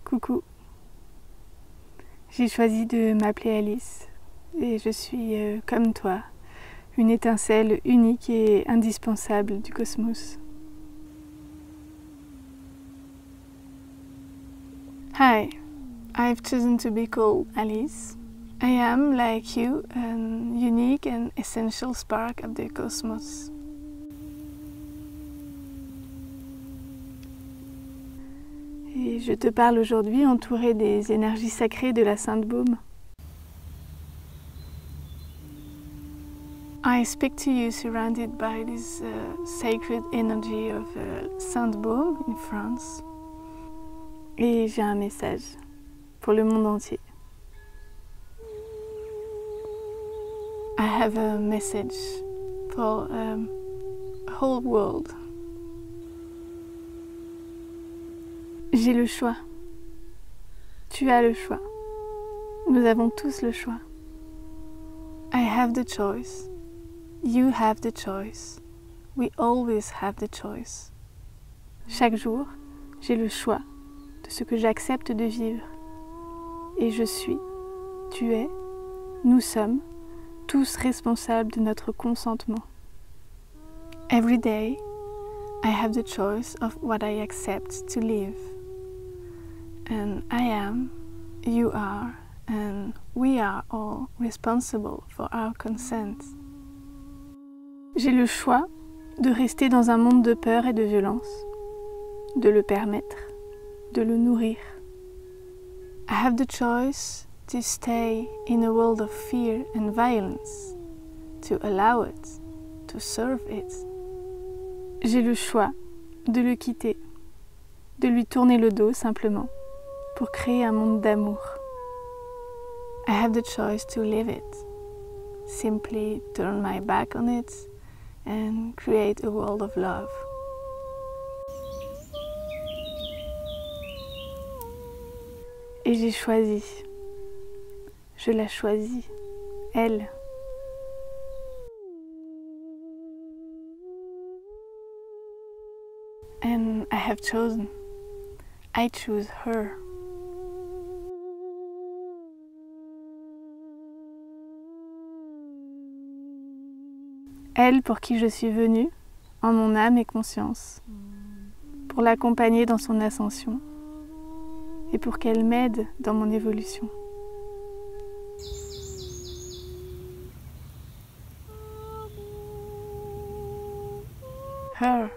Coucou. J'ai choisi de m'appeler Alice et je suis, comme toi, une étincelle unique et indispensable du cosmos. Hi, I've chosen to be called Alice. I am, like you, an unique and essential spark of the cosmos. Et je te parle aujourd'hui entourée des énergies sacrées de la Sainte Baume. I speak to you surrounded by this sacred energy of Sainte Baume in France. Et j'ai un message pour le monde entier. I have a message for the whole world. J'ai le choix. Tu as le choix. Nous avons tous le choix. I have the choice. You have the choice. We always have the choice. Chaque jour, j'ai le choix de ce que j'accepte de vivre. Et je suis, tu es, nous sommes tous responsables de notre consentement. Every day, I have the choice of what I accept to live. And I am, you are, and we are all responsible for our consent. J'ai le choix de rester dans un monde de peur et de violence, de le permettre, de le nourrir. I have the choice to stay in a world of fear and violence, to allow it, to serve it. J'ai le choix de le quitter, de lui tourner le dos simplement, pour créer un monde d'amour. I have the choice to live it, simply turn my back on it and create a world of love. Et j'ai choisi, je la choisis, elle. And I have chosen, I choose her. Elle pour qui je suis venue, en mon âme et conscience, pour l'accompagner dans son ascension et pour qu'elle m'aide dans mon évolution. Her,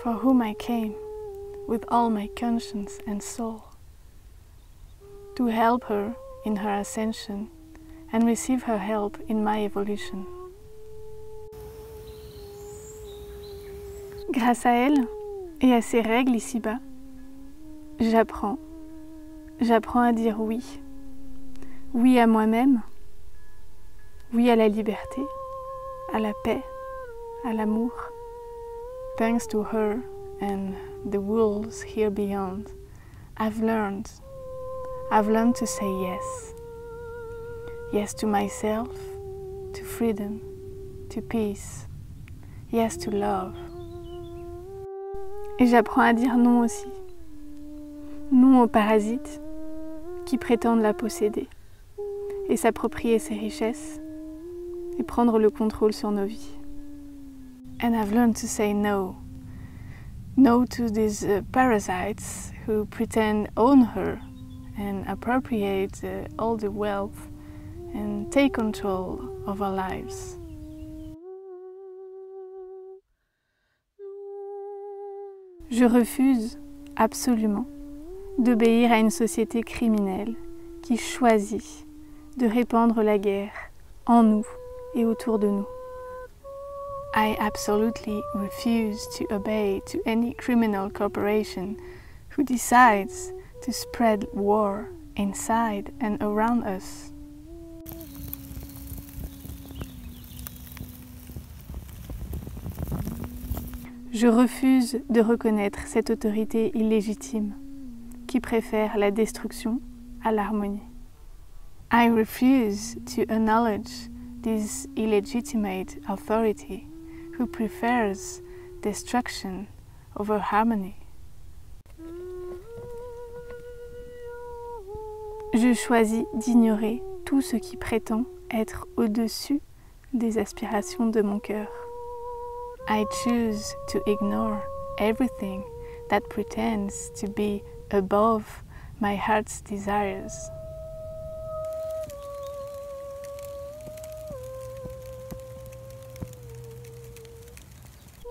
for whom I came, with all my conscience and soul, to help her in her ascension and receive her help in my evolution. Grâce à elle et à ses règles ici-bas, j'apprends à dire oui. Oui à moi-même, oui à la liberté, à la paix, à l'amour. Thanks to her and the worlds here beyond, I've learned to say yes. Yes to myself, to freedom, to peace. Yes to love. Et j'apprends à dire non aussi. Non aux parasites qui prétendent la posséder et s'approprier ses richesses et prendre le contrôle sur nos vies. And I've learned to say no. No to these parasites who pretend own her and appropriate all the wealth and take control of our lives. Je refuse absolument d'obéir à une société criminelle qui choisit de répandre la guerre en nous et autour de nous. I absolutely refuse to obey to any criminal corporation who decides to spread war inside and around us. Je refuse de reconnaître cette autorité illégitime qui préfère la destruction à l'harmonie. I refuse to acknowledge this illegitimate authority who prefers destruction over harmony. Je choisis d'ignorer tout ce qui prétend être au-dessus des aspirations de mon cœur. I choose to ignore everything that pretends to be above my heart's desires.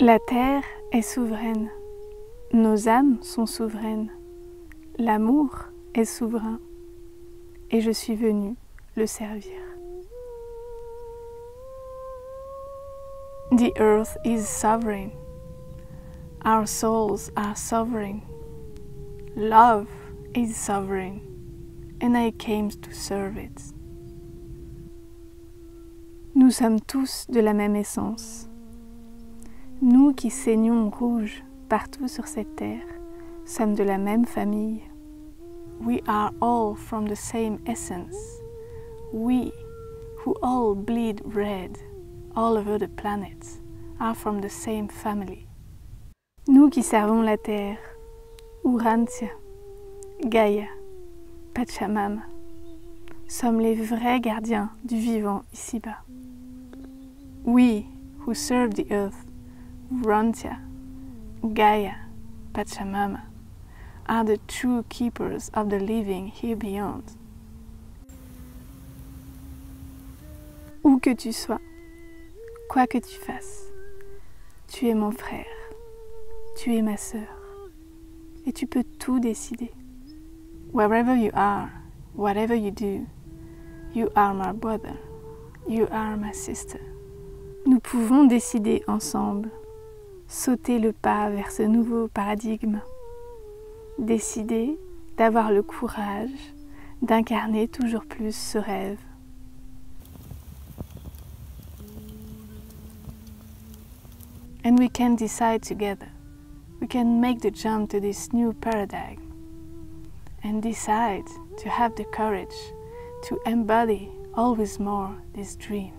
La terre est souveraine, nos âmes sont souveraines, l'amour est souverain et je suis venue le servir. The earth is sovereign, our souls are sovereign, love is sovereign and I came to serve it. Nous sommes tous de la même essence. Nous qui saignons rouge partout sur cette terre, sommes de la même famille. We are all from the same essence. We, who all bleed red all over the planet, are from the same family. Nous qui servons la terre, Urantia, Gaïa, Pachamama, sommes les vrais gardiens du vivant ici-bas. We, who serve the earth, Urantia, Gaia, Pachamama, are the true keepers of the living here beyond. Où que tu sois, quoi que tu fasses, tu es mon frère, tu es ma sœur, et tu peux tout décider. Wherever you are, whatever you do, you are my brother, you are my sister. Nous pouvons décider ensemble, sauter le pas vers ce nouveau paradigme, décider d'avoir le courage d'incarner toujours plus ce rêve. And we can decide together, we can make the jump to this new paradigm and decide to have the courage to embody always more this dream.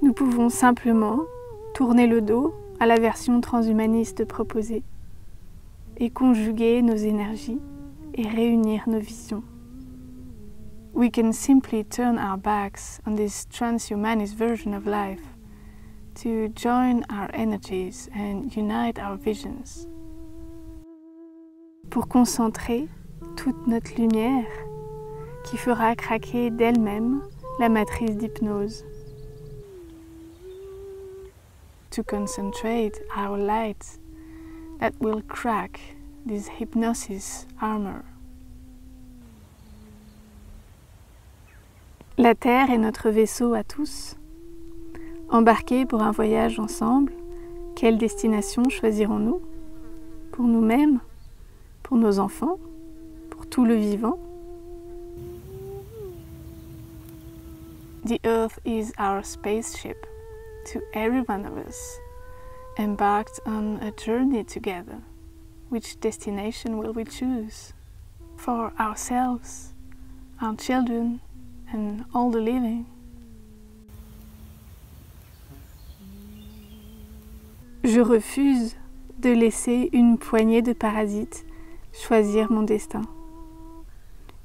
Nous pouvons simplement tourner le dos à la version transhumaniste proposée et conjuguer nos énergies et réunir nos visions. We can simply turn our backs on this transhumanist version of life to join our energies and unite our visions. Pour concentrer toute notre lumière qui fera craquer d'elle-même la matrice d'hypnose. To concentrate our light that will crack this hypnosis armor. La Terre est notre vaisseau à tous. Embarqués pour un voyage ensemble, quelle destination choisirons-nous? Pour nous-mêmes? Pour nos enfants? Pour tout le vivant? The Earth is our spaceship. To every one of us, embarked on a journey together. Which destination will we choose? For ourselves, our children, and all the living. Je refuse de laisser une poignée de parasites choisir mon destin.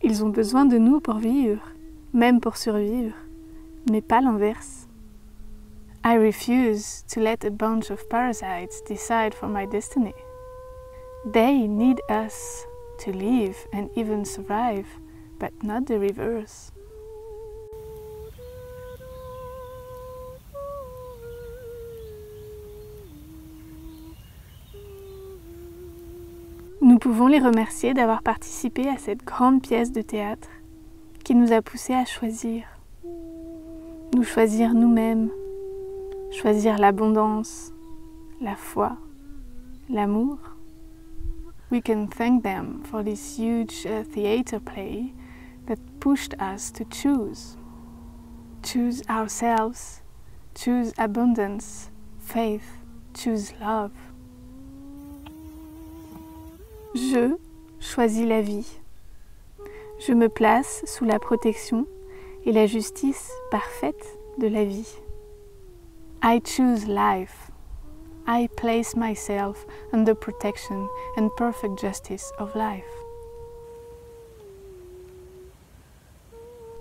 Ils ont besoin de nous pour vivre, même pour survivre, mais pas l'inverse. I refuse to let a bunch of parasites decide for my destiny. They need us to live and even survive, but not the reverse. Nous pouvons les remercier d'avoir participé à cette grande pièce de théâtre qui nous a poussés à choisir. Nous choisir nous-mêmes, choisir l'abondance, la foi, l'amour. We can thank them for this huge theater play that pushed us to choose. Choose ourselves, choose abundance, faith, choose love. Je choisis la vie. Je me place sous la protection et la justice parfaite de la vie. I choose life. I place myself under protection and perfect justice of life.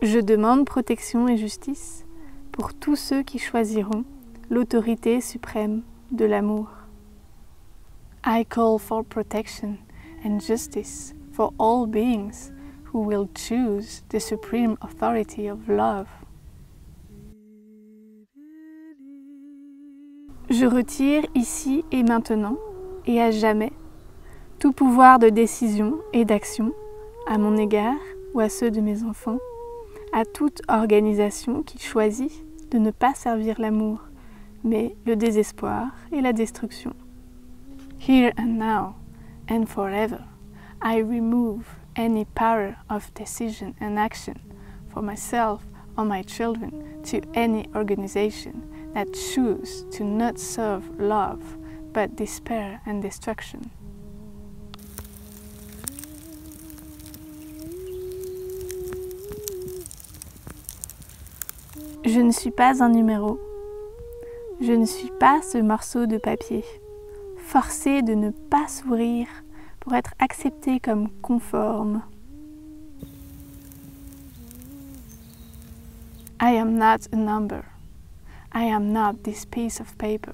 Je demande protection et justice pour tous ceux qui choisiront l'autorité suprême de l'amour. I call for protection and justice for all beings who will choose the supreme authority of love. Je retire ici et maintenant et à jamais tout pouvoir de décision et d'action à mon égard ou à ceux de mes enfants, à toute organisation qui choisit de ne pas servir l'amour, mais le désespoir et la destruction. Here and now and forever, I remove any power of decision and action for myself or my children to any organization that choose to not serve love but despair and destruction. Je ne suis pas un numéro. Je ne suis pas ce morceau de papier, forcé de ne pas sourire pour être accepté comme conforme. I am not a number. I am not this piece of paper,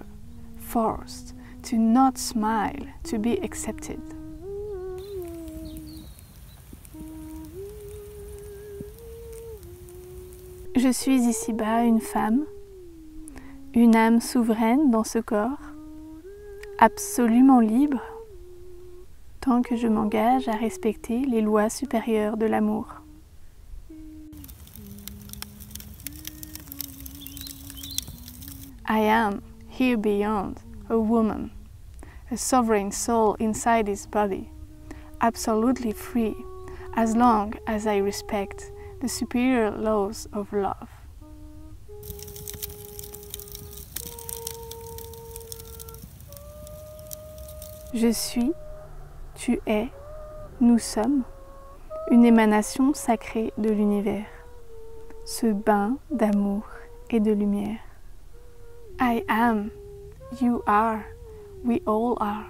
forced to not smile to be accepted. Je suis ici-bas une femme, une âme souveraine dans ce corps, absolument libre, tant que je m'engage à respecter les lois supérieures de l'amour. I am, here beyond, a woman, a sovereign soul inside this body, absolutely free, as long as I respect the superior laws of love. Je suis, tu es, nous sommes, une émanation sacrée de l'univers, ce bain d'amour et de lumière. I am, you are, we all are,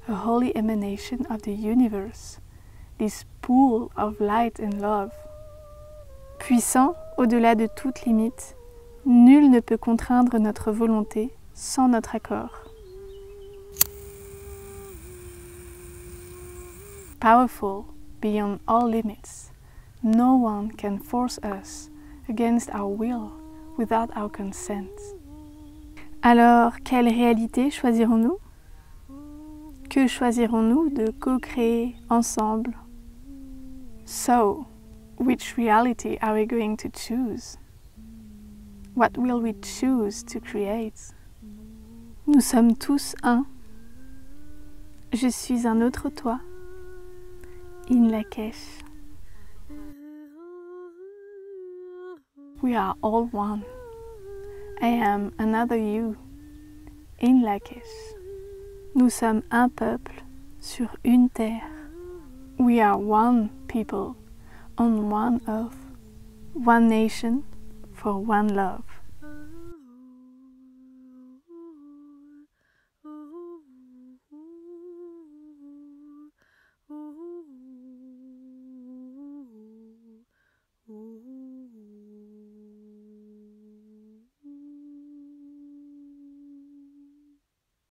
a holy emanation of the universe, this pool of light and love. Puissant au-delà de toute limite, nul ne peut contraindre notre volonté sans notre accord. Powerful beyond all limits, no one can force us against our will without our consent. Alors, quelle réalité choisirons-nous? Que choisirons-nous de co-créer ensemble? So, which reality are we going to choose? What will we choose to create? Nous sommes tous un. Je suis un autre toi. In Lakesh. We are all one. I am another you. In Lakesh. Nous sommes un peuple sur une terre. We are one people on one earth. One nation for one love.